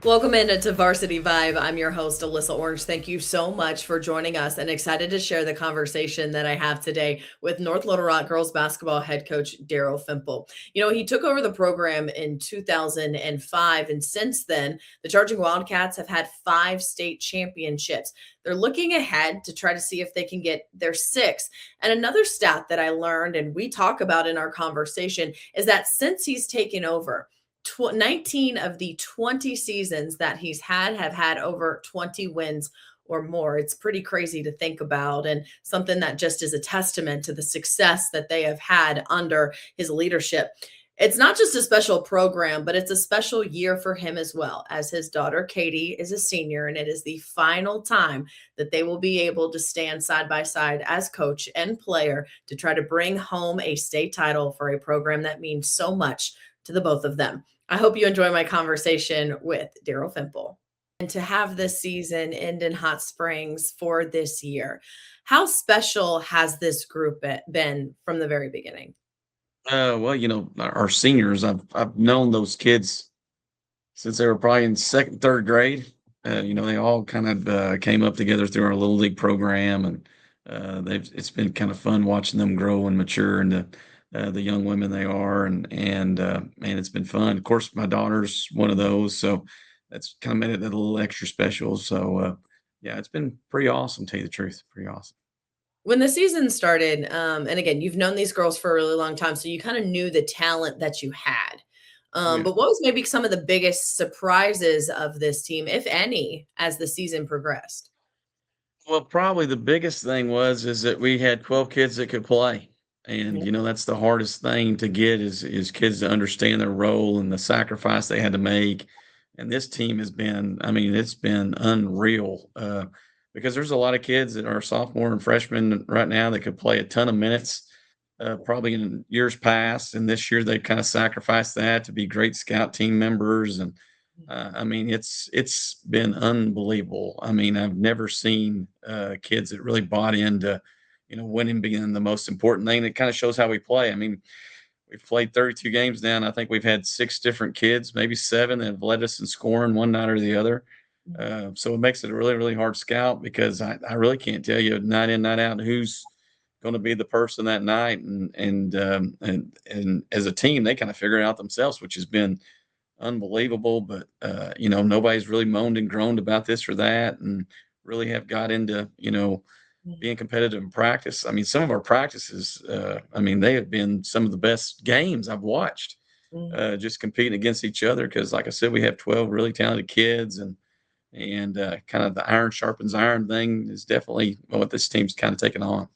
Welcome into Varsity Vibe. I'm your host, Alyssa Orange. Thank you so much for joining us and excited to share the conversation that I have today with North Little Rock girls basketball head coach Daryl Fimple. He took over the program in 2005, and since then, the Charging Wildcats have had 5 state championships. They're looking ahead to try to see if they can get their 6th. And another stat that I learned and we talk about in our conversation is that since he's taken over, 19 of the 20 seasons that he's had have had over 20 wins or more. It's pretty crazy to think about, and something that just is a testament to the success that they have had under his leadership. It's not just a special program, but it's a special year for him as well, as his daughter Katie is a senior, and it is the final time that they will be able to stand side by side as coach and player to try to bring home a state title for a program that means so much to the both of them. I hope you enjoy my conversation with Daryl Fimple. And to have this season end in Hot Springs for this year, how special has this group been from the very beginning? Well, our seniors, I've known those kids since they were probably in second, third grade. They all kind of came up together through our little league program, and it's been kind of fun watching them grow and mature into the young women they are, and man, it's been fun. Of course, my daughter's one of those, so that's kind of made it a little extra special. So yeah, it's been pretty awesome. To tell you the truth, pretty awesome. When the season started, and again, you've known these girls for a really long time, so you kind of knew the talent that you had. Yeah. But what was maybe some of the biggest surprises of this team, if any, as the season progressed? Well, probably the biggest thing is that we had 12 kids that could play. And Mhm. that's the hardest thing to get is kids to understand their role and the sacrifice they had to make. And this team has been, I mean, it's been unreal. Because there's a lot of kids that are sophomore and freshmen right now that could play a ton of minutes, probably in years past. And this year they kind of sacrificed that to be great scout team members. And I mean, it's been unbelievable. I mean, I've never seen kids that really bought into, winning being the most important thing. It kind of shows how we play. I mean, we've played 32 games now, and I think we've had 6 different kids, maybe 7, that have led us in scoring one night or the other. So it makes it a really, really hard scout because I really can't tell you night in, night out who's going to be the person that night, and as a team, they kind of figure it out themselves, which has been unbelievable. But nobody's really moaned and groaned about this or that, and really have got into being competitive in practice. I mean, some of our practices, I mean, they have been some of the best games I've watched. Mhm. Just competing against each other because, like I said, we have 12 really talented kids, and kind of the iron sharpens iron thing is definitely what this team's kind of taken on.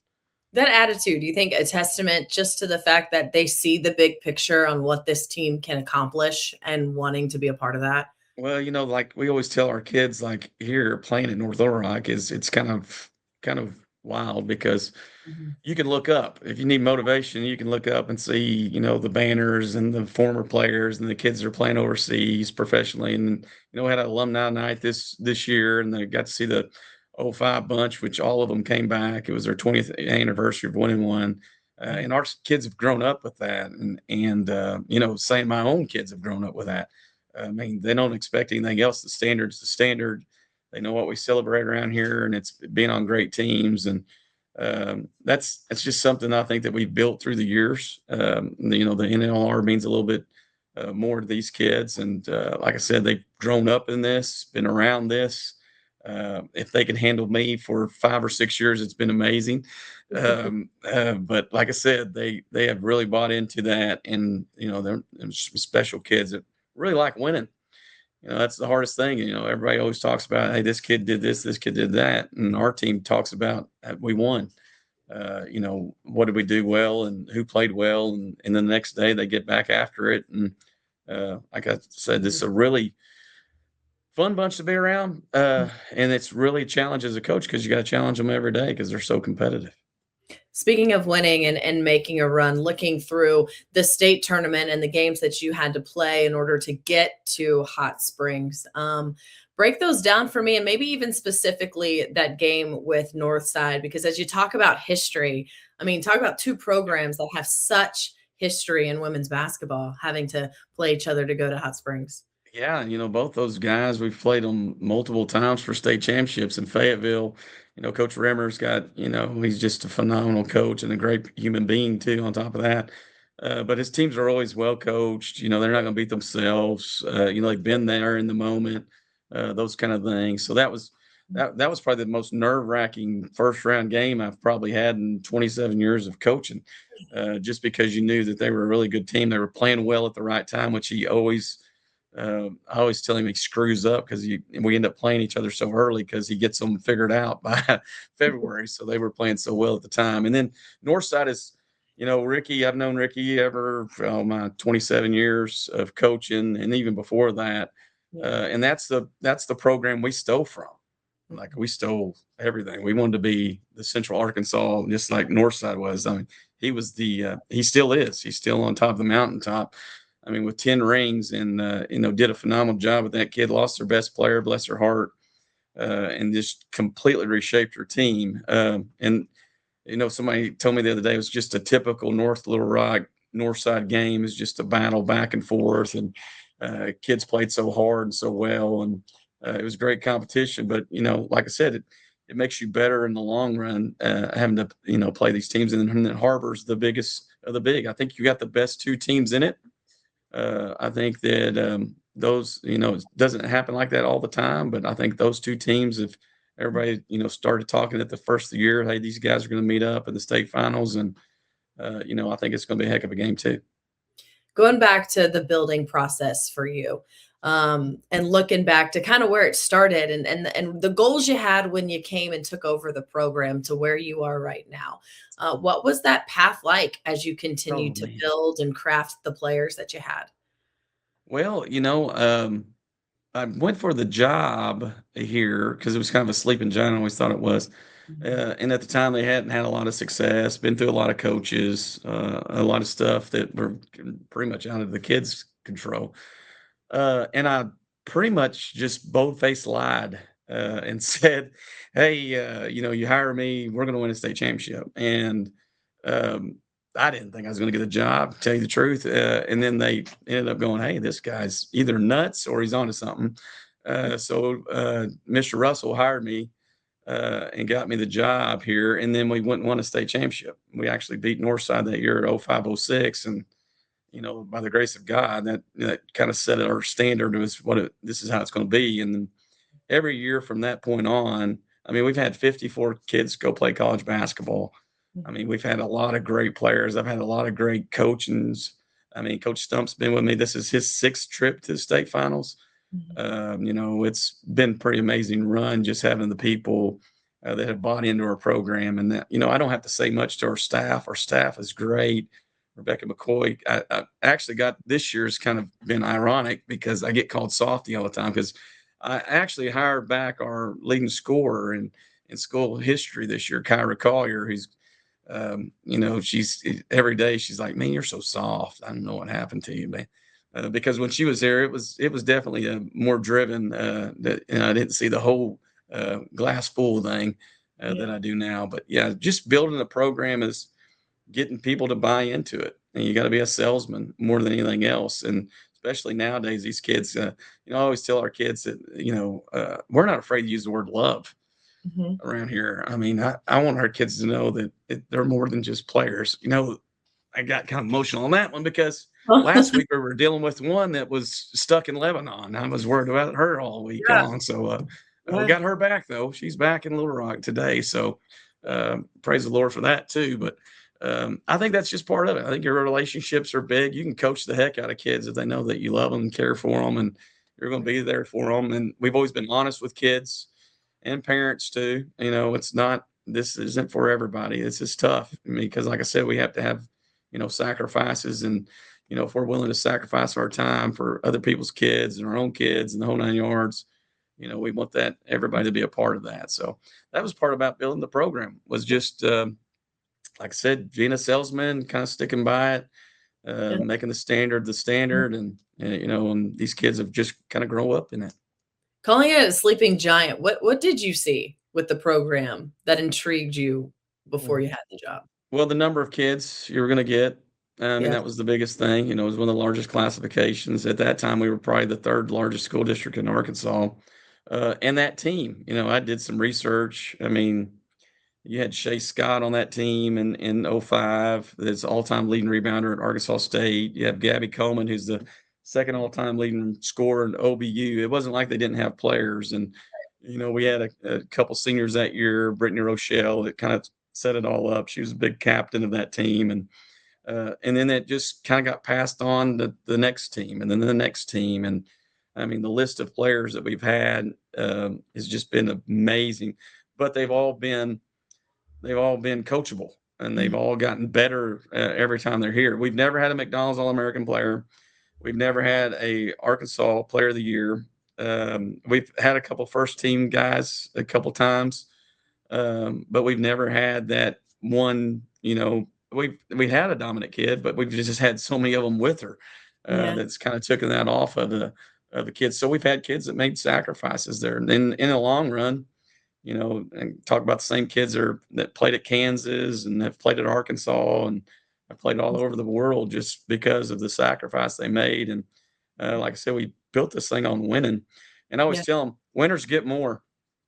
That attitude, do you think a testament just to the fact that they see the big picture on what this team can accomplish and wanting to be a part of that? Well, like we always tell our kids, like here playing at North Little Rock is it's kind of wild because Mhm. you can look up if you need motivation. You can look up and see, the banners and the former players and the kids that are playing overseas professionally. And we had an alumni night this year, and they got to see the '05 bunch, which all of them came back. It was their 20th anniversary of winning one. Mhm. And our kids have grown up with that, and saying my own kids have grown up with that. I mean, they don't expect anything else. The standard's the standard. They know what we celebrate around here, and it's being on great teams. And that's just something I think that we've built through the years. The NLR means a little bit more to these kids, and like I said, they've grown up in this, been around this. If they can handle me for 5 or 6 years, it's been amazing. But like I said, they have really bought into that, and they're some special kids that really like winning. That's the hardest thing. Everybody always talks about, hey, this kid did this kid did that. And our team talks about we won. What did we do well and who played well? And then the next day they get back after it. And like I said, this is Mhm. a really fun bunch to be around. And it's really a challenge as a coach because you got to challenge them every day because they're so competitive. Speaking of winning and making a run, looking through the state tournament and the games that you had to play in order to get to Hot Springs, break those down for me, and maybe even specifically that game with Northside, because as you talk about history, I mean, talk about 2 programs that have such history in women's basketball having to play each other to go to Hot Springs. Yeah, both those guys, we've played them multiple times for state championships in Fayetteville. Coach Rimmer's got, he's just a phenomenal coach and a great human being too, on top of that. But his teams are always well coached. They're not going to beat themselves. They've been there in the moment, those kind of things. So that was probably the most nerve-wracking first round game I've probably had in 27 years of coaching. Just because you knew that they were a really good team. They were playing well at the right time, which I always tell him he screws up because we end up playing each other so early because he gets them figured out by February. So they were playing so well at the time. And then Northside is, Ricky. I've known Ricky ever from my 27 years of coaching, and even before that. Yeah. And that's the program we stole from. Like, Mhm. we stole everything. We wanted to be the Central Arkansas, just like Northside was. I mean, he still is. He's still on top of the mountaintop. I mean, with 10 rings, and did a phenomenal job with that kid. Lost their best player, bless her heart, and just completely reshaped her team. And somebody told me the other day it was just a typical North Little Rock North Side game. Is just a battle back and forth, and kids played so hard and so well, and it was great competition. But like I said, it makes you better in the long run, having to play these teams. And then Harbor's the biggest of the big. I think you got the best two teams in it. I think that those, it doesn't happen like that all the time, but I think those two teams, if everybody, started talking at the first of the year, hey, these guys are going to meet up in the state finals, and I think it's going to be a heck of a game too. Going back to the building process for you, and looking back to kind of where it started, and the goals you had when you came and took over the program to where you are right now. What was that path like as you continued Oh to man. build and craft the players that you had? Well, I went for the job here because it was kind of a sleeping giant. I always thought it was. Mhm. And at the time, they hadn't had a lot of success, been through a lot of coaches, a lot of stuff that were pretty much out of the kids' control. And I pretty much just bold-faced lied, and said, "Hey, you hire me, we're going to win a state championship." And um, I didn't think I was going to get a job, to tell you the truth. And then they ended up going, "Hey, this guy's either nuts or he's onto something." So Mr. Russell hired me, and got me the job here. And then we went and won a state championship. We actually beat Northside that year at 05-06, and by the grace of God, that kind of set our standard as this is how it's going to be. And then every year from that point on, I mean, we've had 54 kids go play college basketball. I Mhm. mean, we've had a lot of great players. I've had a lot of great coachings. I mean, Coach Stump's been with me. This is his sixth trip to the state finals. Mhm. It's been pretty amazing run, just having the people that have bought into our program. And that, I don't have to say much to our staff. Our staff is great. Rebecca McCoy, I actually got this year's kind of been ironic because I get called softy all the time, because I actually hired back our leading scorer in school history this year, Kyra Collier, who's she's every day she's like, "Man, you're so soft. I don't know what happened to you, man." Because when she was there, it was definitely a more driven. That I didn't see the whole glass full thing that Yeah. I do now. But yeah, just building a program is getting people to buy into it, and you got to be a salesman more than anything else. And especially nowadays, these kids, I always tell our kids that we're not afraid to use the word love Mhm. around here. I mean, I want our kids to know that they're more than just players. I got kind of emotional on that one because last week we were dealing with one that was stuck in Lebanon. I was worried about her all week Yeah. long. So we Yeah. got her back though. She's back in Little Rock today. So praise the Lord for that too. But I think that's just part of it. I think your relationships are big. You can coach the heck out of kids if they know that you love them and care for them, and you're going to be there for them. And we've always been honest with kids and parents too. It's not, this isn't for everybody. This is tough. I mean, because like I said, we have to have, sacrifices. And, if we're willing to sacrifice our time for other people's kids and our own kids and the whole 9 yards, we want that everybody to be a part of that. So that was part about building the program, was just, like I said, being a salesman, kind of sticking by it, Yeah. making the standard. And these kids have just kind of grown up in it. Calling it a sleeping giant, what did you see with the program that intrigued you before Mm. you had the job? Well, the number of kids you were going to get, Yeah. That was the biggest thing. It was one of the largest classifications. At that time, we were probably the third largest school district in Arkansas. And that team, I did some research. You had Shay Scott on that team in '05, that's all-time leading rebounder at Arkansas State. You have Gabby Coleman, who's the second all-time leading scorer in OBU. It wasn't like they didn't have players. And, we had a couple seniors that year, Brittany Rochelle, that kind of set it all up. She was a big captain of that team. And then it just kind of got passed on to the next team and then the next team. And the list of players that we've had has just been amazing. But they've all been coachable, and they've Mhm. all gotten better every time they're here. We've never had a McDonald's All-American player. We've never had a Arkansas Player of the Year. We've had a couple first team guys a couple times, but we've never had that one. We had a dominant kid, but we've just had so many of them with her Yeah. that's kind of taken that off of the kids. So we've had kids that made sacrifices there. And in the long run, and talk about the same kids that played at Kansas and have played at Arkansas and have played all over the world just because of the sacrifice they made. And like I said, we built this thing on winning. And I always Yeah. tell them, winners get more.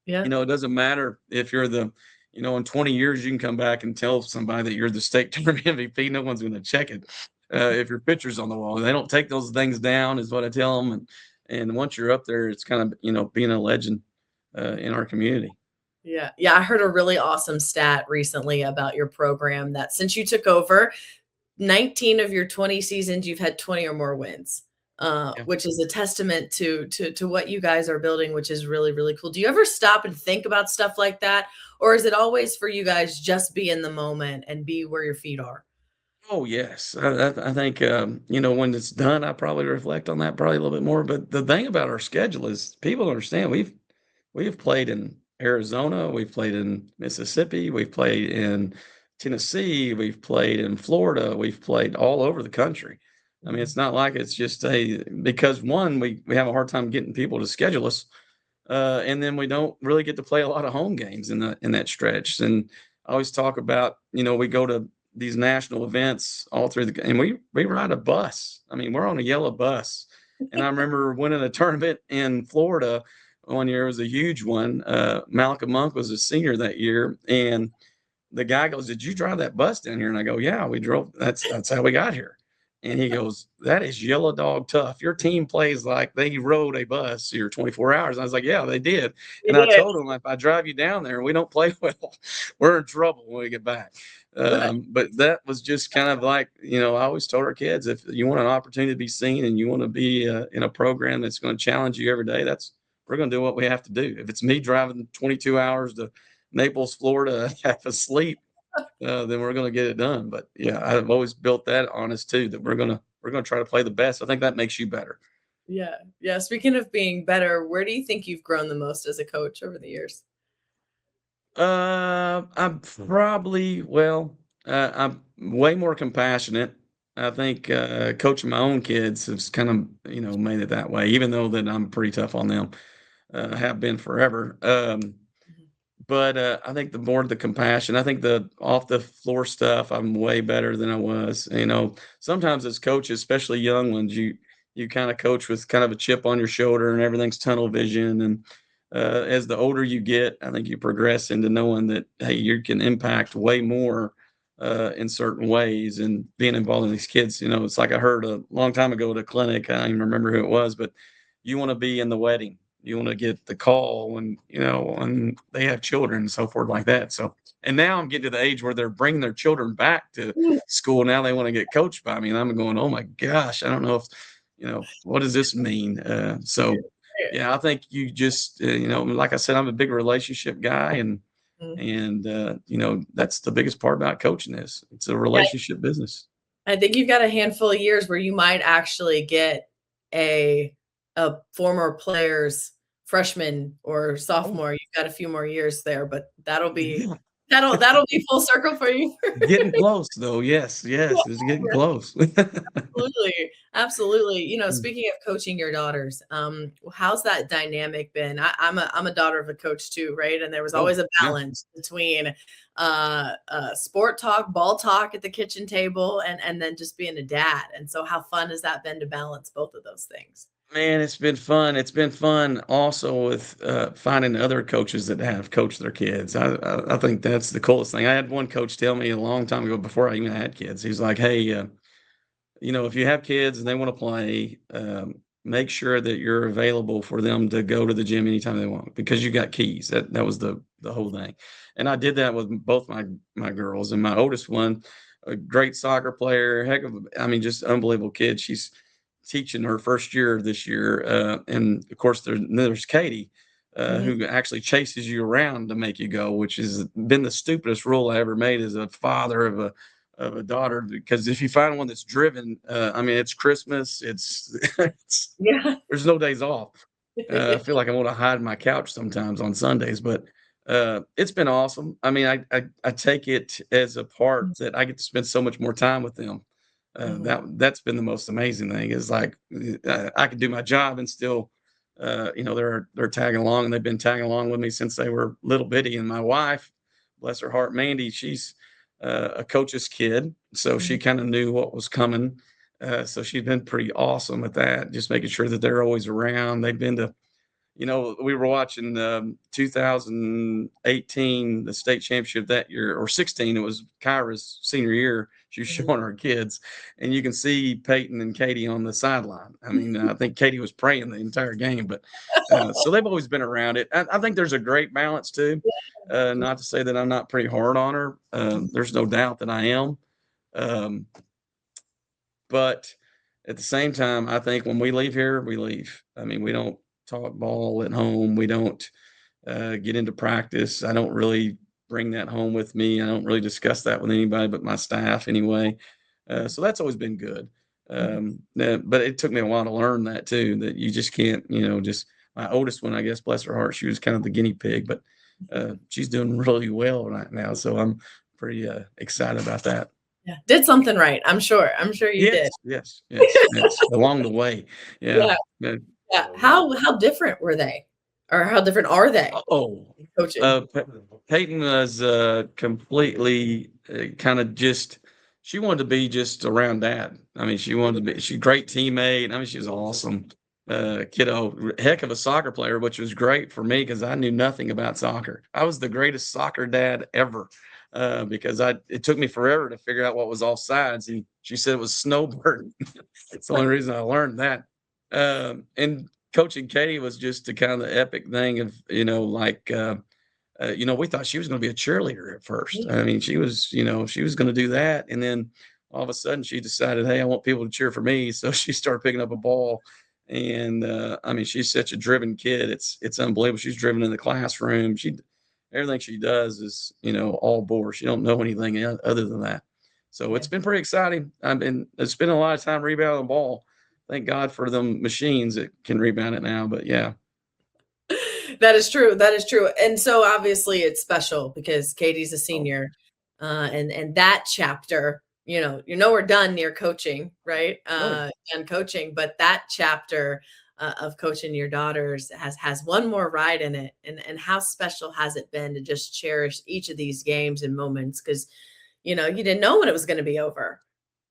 Yeah. It doesn't matter if you're in 20 years, you can come back and tell somebody that you're the state tournament MVP. No one's going to check it. If your picture's on the wall, they don't take those things down, is what I tell them. And once you're up there, it's kind of, being a legend in our community. Yeah. Yeah. I heard a really awesome stat recently about your program that since you took over, 19 of your 20 seasons, you've had 20 or more wins, Yeah. which is a testament to what you guys are building, which is really, really cool. Do you ever stop and think about stuff like that? Or is it always for you guys just be in the moment and be where your feet are? Oh, yes. I think, when it's done, I probably reflect on that probably a little bit more. But the thing about our schedule is people understand we've played in Arizona, we've played in Mississippi, we've played in Tennessee, we've played in Florida, we've played all over the country. Mhm. It's not like it's just because one, we have a hard time getting people to schedule us. And then we don't really get to play a lot of home games in that stretch. And I always talk about, we go to these national events all through and we ride a bus. We're on a yellow bus. And I remember winning a tournament in Florida one year. It was a huge one. Malcolm Monk was a senior that year, and the guy goes, "Did you drive that bus down here?" And I go, "Yeah, we drove. That's how we got here." And he goes, "That is yellow dog tough. Your team plays like they rode a bus here 24 hours." And I was like, "Yeah, they did." You And I did. told him, if I drive you down there and we don't play well, we're in trouble when we get back. Right. But that was just kind of like, I always told our kids, if you want an opportunity to be seen and you want to be in a program that's going to challenge you every day, we're going to do what we have to do. If it's me driving 22 hours to Naples, Florida, half asleep, then we're going to get it done. But yeah, I've always built that on us too, that we're gonna try to play the best. I think that makes you better. Yeah. Yeah. Speaking of being better, where do you think you've grown the most as a coach over the years? I'm probably I'm way more compassionate. I think coaching my own kids has kind of made it that way, even though that I'm pretty tough on them. Have been forever. Mhm. But, I think the more the compassion, I think the off the floor stuff, I'm way better than I was. Sometimes as coaches, especially young ones, you kinda coach with kind of a chip on your shoulder and everything's tunnel vision. And, as the older you get, I think you progress into knowing that, hey, you can impact way more, in certain ways. And being involved in these kids, it's like I heard a long time ago at a clinic, I don't even remember who it was, but you wanna be in the wedding. You want to get the call when they have children and so forth like that. So, and now I'm getting to the age where they're bringing their children back to Mm. school. Now they want to get coached by me, and I'm going, oh my gosh, I don't know if, what does this mean? So, Yeah. yeah, I think you just, like I said, I'm a big relationship guy, and Mhm. that's the biggest part about coaching is it's a Yeah. relationship business. I think you've got a handful of years where you might actually get a a former player's freshman or Oh, sophomore. You've got a few more years there, but that'll be yeah. That'll be full circle for you. Getting close though, yes, yes, it's getting close. Absolutely, absolutely. Mm. Speaking of coaching your daughters, how's that dynamic been? I'm a daughter of a coach too, right? And there was Oh, always a yeah. balance between sport talk, ball talk at the kitchen table, and then just being a dad. And so, how fun has that been to balance both of those things? Man, it's been fun. It's been fun also with, finding other coaches that have coached their kids. I think that's the coolest thing. I had one coach tell me a long time ago before I even had kids. He's like, "Hey, if you have kids and they want to play, make sure that you're available for them to go to the gym anytime they want because you got keys." That was the whole thing, and I did that with both my girls and my oldest one, a great soccer player, heck of, I mean, just unbelievable kid. She's teaching her first year this year, and of course there's Katie. Mhm. Who actually chases you around to make you go, which has been the stupidest rule I ever made as a father of a daughter, because if you find one that's driven, I mean, it's Christmas, it's Yeah. there's no days off. I feel like I want to hide in my couch sometimes on Sundays, but it's been awesome. I mean, I take it as a part that I get to spend so much more time with them. Mhm. That's been the most amazing thing is like I could do my job and still, they're tagging along and they've been tagging along with me since they were little bitty. And my wife, bless her heart, Mandy, she's a coach's kid, so she Mhm. kind of knew what was coming. So she's been pretty awesome at that, just making sure that they're always around. They've been to, we were watching 2018, the state championship that year, or 16. It was Kyra's senior year. She was Mhm. showing her kids, and you can see Peyton and Katie on the sideline. I mean, I think Katie was praying the entire game, but so they've always been around it. I think there's a great balance too. Not to say that I'm not pretty hard on her. There's no doubt that I am. Um, but at the same time, I think when we leave here, we leave. I mean, we don't talk ball at home. We don't get into practice. I don't really bring that home with me. I don't really discuss that with anybody but my staff anyway. So that's always been good. Mhm. But it took me a while to learn that too, that you just can't, just my oldest one, I guess, bless her heart, she was kind of the guinea pig, but she's doing really well right now. So I'm pretty excited about that. Yeah. Did something right. I'm sure. I'm sure you Yes, did. yes, yes, yes, along the way. Yeah, Yeah. yeah. Yeah. How different were they? Or how different are they Oh, coaching? Peyton was, completely, kinda just she wanted to be just around dad. I mean, she wanted to be she's a great teammate. I mean, she was awesome, kiddo, heck of a soccer player, which was great for me because I knew nothing about soccer. I was the greatest soccer dad ever, because it took me forever to figure out what was offsides, and she said it was snowboarding. It's the only reason I learned that. And coaching Katie was just the kind of the epic thing of, like, we thought she was going to be a cheerleader at first. I mean, she was going to do that. And then all of a sudden she decided, hey, I want people to cheer for me. So she started picking up a ball. And I mean, she's such a driven kid. It's unbelievable. She's driven in the classroom. Everything she does is, all board. She don't know anything other than that. So Yeah. it's been pretty exciting. I've been spending a lot of time rebounding the ball. Thank God for them machines that can rebound it now. But yeah. That is true. That is true. And so obviously it's special because Katie's a Oh, senior. And that chapter, we're done near coaching, right? oh, Done coaching, but that chapter of coaching your daughters has one more ride in it. And how special has it been to just cherish each of these games and moments? Because you didn't know when it was going to be over.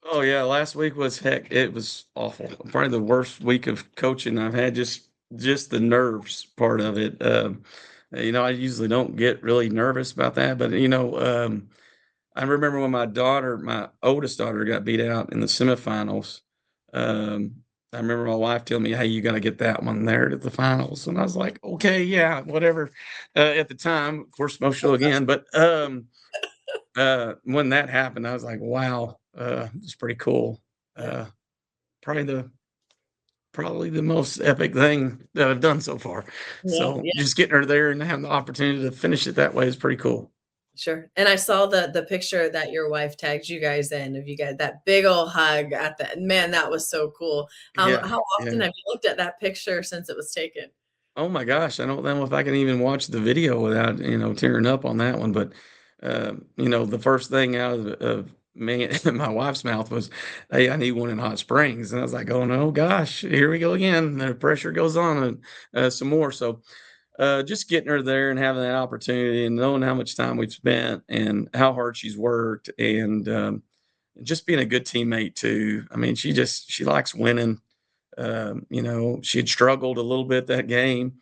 Oh yeah, last week was heck. It was awful. Probably the worst week of coaching I've had. Just the nerves part of it. I usually don't get really nervous about that, but I remember when my oldest daughter, got beat out in the semifinals. Um, I remember my wife telling me, "Hey, you got to get that one there to the finals," and I was like, "Okay, yeah, whatever." At the time, of course, emotional again, but when that happened, I was like, "Wow, it's pretty cool." Yeah. Uh, probably the probably the most epic thing that I've done so far. Yeah. So just getting her there and having the opportunity to finish it that way is pretty cool. Sure. And I saw the picture that your wife tagged you guys in of you guys that big old hug at the man, that was so cool. Yeah, How often yeah. have you looked at that picture since it was taken? Oh my gosh, I don't know if I can even watch the video without, tearing up on that one, but, the first thing out of me my wife's mouth was, "Hey, I need one in Hot Springs," and I was like, "Oh no, gosh, here we go again." The pressure goes on, and some more. So, just getting her there and having that opportunity, and knowing how much time we've spent and how hard she's worked, and just being a good teammate too. I mean, she likes winning. She had struggled a little bit that game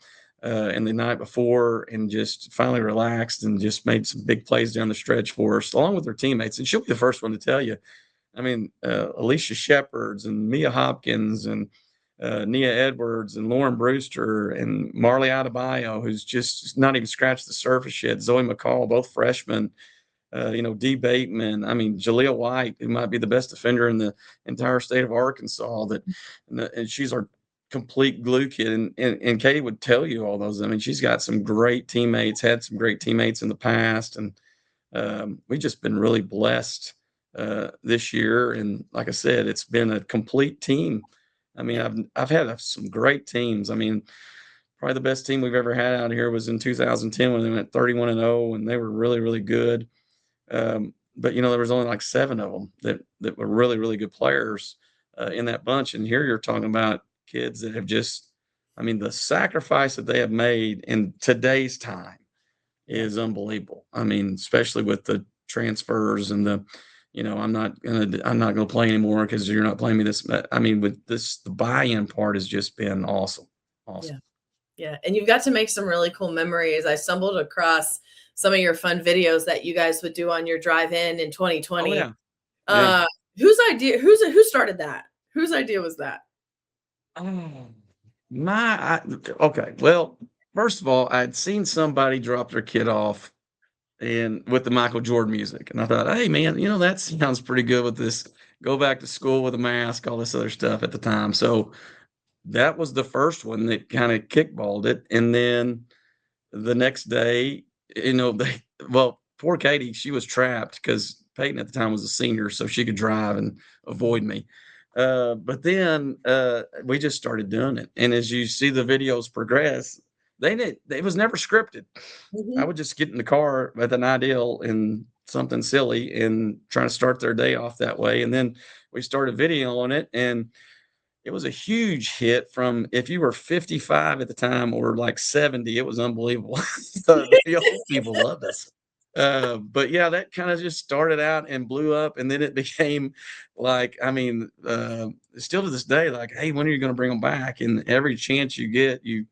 and the night before, and just finally relaxed and just made some big plays down the stretch for us, along with her teammates. And she'll be the first one to tell you. I mean, Alicia Shepherds and Mia Hopkins and Nia Edwards and Lauren Brewster and Marley Adebayo, who's just not even scratched the surface yet. Zoe McCall, both freshmen. D. Bateman. I mean, Jaleel White, who might be the best defender in the entire state of Arkansas. And she's our complete glue kid. And Katie would tell you all those. I mean, she's got some great teammates, had some great teammates in the past, and we've just been really blessed this year. And like I said, it's been a complete team. I mean, Yeah. I've had some great teams. I mean, probably the best team we've ever had out here was in 2010 when they went 31-0, and they were really, really good. But there was only like 7 of them that were really, really good players in that bunch. And here you're talking about kids that have just, I mean, the sacrifice that they have made in today's time Yeah. is unbelievable. I mean, especially with the transfers and I'm not gonna play anymore because you're not playing me this. I mean, with this, the buy-in part has just been awesome, Yeah. awesome. Yeah, and you've got to make some really cool memories. I stumbled across some of your fun videos that you guys would do on your drive-in in Oh 2020. yeah, yeah. Uh, who started that? Whose idea was that? Oh, okay. Well, first of all, I'd seen somebody drop their kid off and with the Michael Jordan music, and I thought, hey man, that sounds pretty good with this. Go back to school with a mask, all this other stuff at the time. So that was the first one that kind of kickballed it, and then the next day, poor Katie, she was trapped because Peyton at the time was a senior, so she could drive and avoid me. But then we just started doing it, and as you see the videos progress, it was never scripted. I Mhm. would just get in the car with an ideal and something silly and trying to start their day off that way, and then we started videoing it, and it was a huge hit. From if you were 55 at the time or like 70, it was unbelievable. The old people loved us. But yeah, that kind of just started out and blew up, and then it became like, I mean, still to this day, like, hey, when are you going to bring them back? And every chance you get, you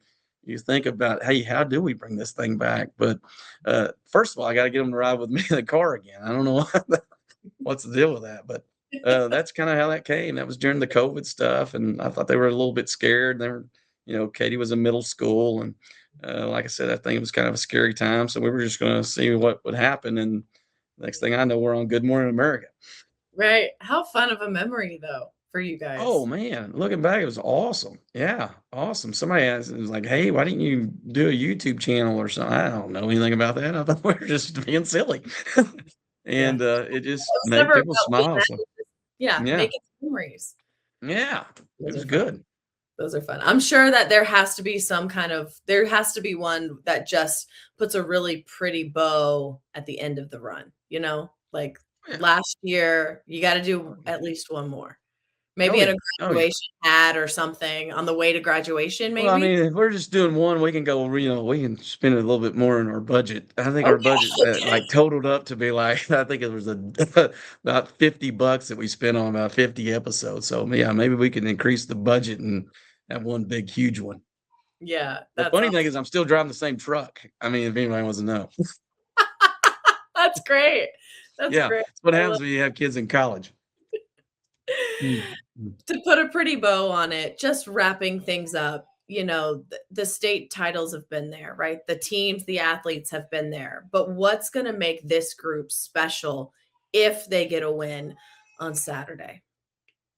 think about, hey, how do we bring this thing back? But first of all, I got to get them to ride with me in the car again. I don't know what's the deal with that, but that's kind of how that came. That was during the COVID stuff, and I thought they were a little bit scared. Katie was in middle school, and like I said, I think it was kind of a scary time. So we were just going to see what would happen, and next thing I know, we're on Good Morning America. Right. How fun of a memory though for you Oh guys. man, looking back, it was awesome. Yeah, awesome. Somebody asked, it was like, "Hey, why didn't you do a YouTube channel or something?" I don't know anything about that. I thought we were just being silly, Yeah. and it just It's made never people about being smile. So that. Yeah, yeah, making memories. yeah, it Those was are fun. good. Those are fun. I'm sure that there has to be one that just puts a really pretty bow at the end of the run, Like Yeah. last year, you gotta Oh do yeah. at least one more. Oh Maybe in a yeah. Oh yeah. graduation hat or something on the way to graduation, Well, I maybe? mean, if we're just doing one, we can go, we can spend a little bit more in our budget. I think our budget Okay, like okay. totaled up to be like, I think it was about $50 that we spent on about 50 episodes. So yeah, maybe we can increase the budget and have one big, huge one. Yeah, The that's funny thing awesome. is I'm still driving the same truck. I mean, if anybody wants to know. That's great. That's Yeah. great. That's what I happens love when you have kids in college. Mm, mm. to put a pretty bow on it, just wrapping things up, the state titles have been there, right? The teams, the athletes have been there. But what's going to make this group special if they get a win on Saturday?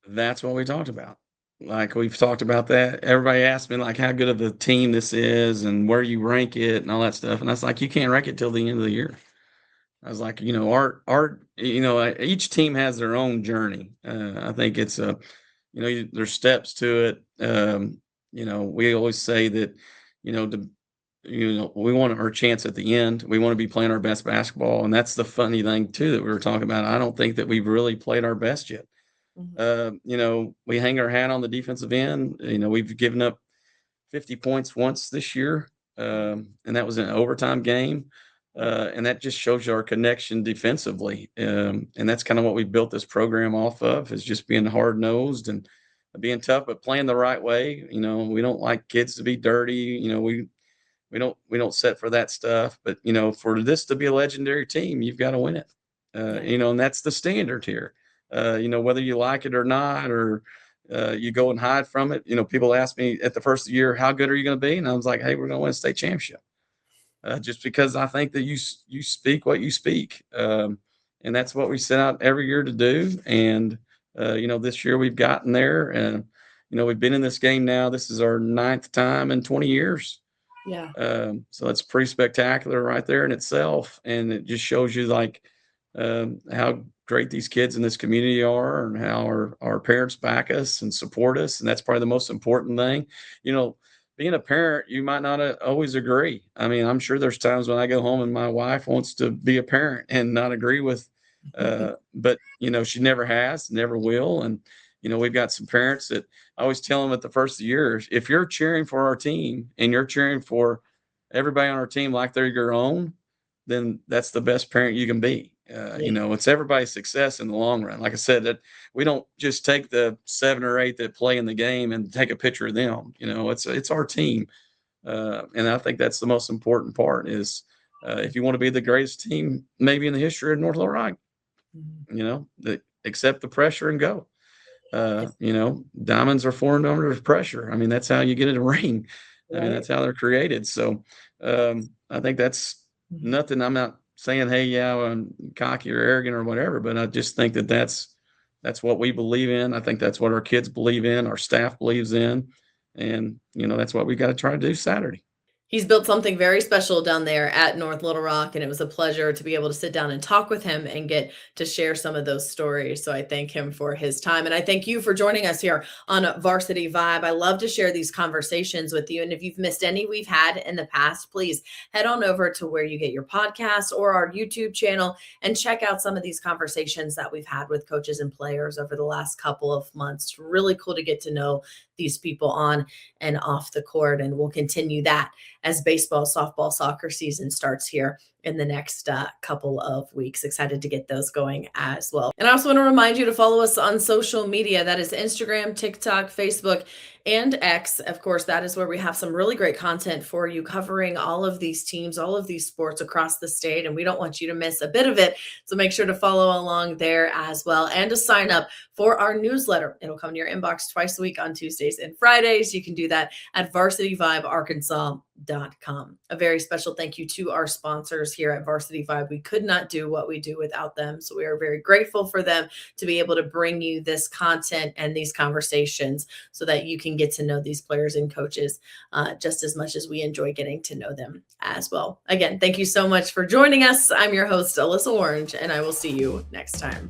That's what we talked about. Like, we've talked about that. Everybody asked me, like, how good of a team this is and where you rank it and all that stuff. And I was like, you can't rank it till the end of the year. I was like, each team has their own journey. I think it's there's steps to it. We always say that, to we want our chance at the end. We want to be playing our best basketball. And that's the funny thing too that we were talking about. I don't think that we've really played our best yet. Mhm. We hang our hat on the defensive end. We've given up 50 points once this year, and that was an overtime game. And that just shows you our connection defensively. And that's kind of what we built this program off of, is just being hard nosed and being tough, but playing the right way. We don't like kids to be dirty. We don't set for that stuff. But for this to be a legendary team, you've got to win it. Yeah. And that's the standard here. Whether you like it or not, or you go and hide from it. People ask me at the first year, how good are you going to be? And I was like, hey, we're going to win a state championship. Just because I think that you speak what you speak, and that's what we set out every year to do. And this year we've gotten there, and we've been in this game now. This is our ninth time in 20 years. Yeah. So that's pretty spectacular right there in itself, and it just shows you like how great these kids in this community are, and how our parents back us and support us, and that's probably the most important thing. You know, Being a parent, you might not always agree. I mean, I'm sure there's times when I go home and my wife wants to be a parent and not agree with, but she never has, never will, and we've got some parents that I always tell them at the first of the year, if you're cheering for our team and you're cheering for everybody on our team like they're your own, then that's the best parent you can be. Yeah. It's everybody's success in the long run. Like I said, that we don't just take the 7 or 8 that play in the game and take a picture of them. It's our team, and I think that's the most important part. Is if you want to be the greatest team maybe in the history of North Little Rock, Mhm. accept the pressure and go. Yeah. Diamonds are formed under pressure. I mean, that's how you get in a ring. I mean, Right. that's how they're created. So I think that's Mhm. nothing. I'm not saying, hey, yeah, I'm cocky or arrogant or whatever, but I just think that that's what we believe in. I think that's what our kids believe in, our staff believes in, and that's what we got to try to do Saturday. He's built something very special down there at North Little Rock, and it was a pleasure to be able to sit down and talk with him and get to share some of those stories. So I thank him for his time, and I thank you for joining us here on Varsity Vibe. I love to share these conversations with you, and if you've missed any we've had in the past, please head on over to where you get your podcasts or our YouTube channel and check out some of these conversations that we've had with coaches and players over the last couple of months. Really cool to get to know these people on and off the court, and we'll continue that as baseball, softball, soccer season starts here in the next couple of weeks. Excited to get those going as well. And I also want to remind you to follow us on social media. That is Instagram, TikTok, Facebook, and X. Of course, that is where we have some really great content for you covering all of these teams, all of these sports across the state. And we don't want you to miss a bit of it. So make sure to follow along there as well, and to sign up for our newsletter. It'll come to your inbox twice a week on Tuesdays and Fridays. You can do that at varsityvibearkansas.com. A very special thank you to our sponsors here at Varsity Vibe. We could not do what we do without them. So we are very grateful for them to be able to bring you this content and these conversations so that you can get to know these players and coaches just as much as we enjoy getting to know them as well. Again, thank you so much for joining us. I'm your host, Alyssa Orange, and I will see you next time.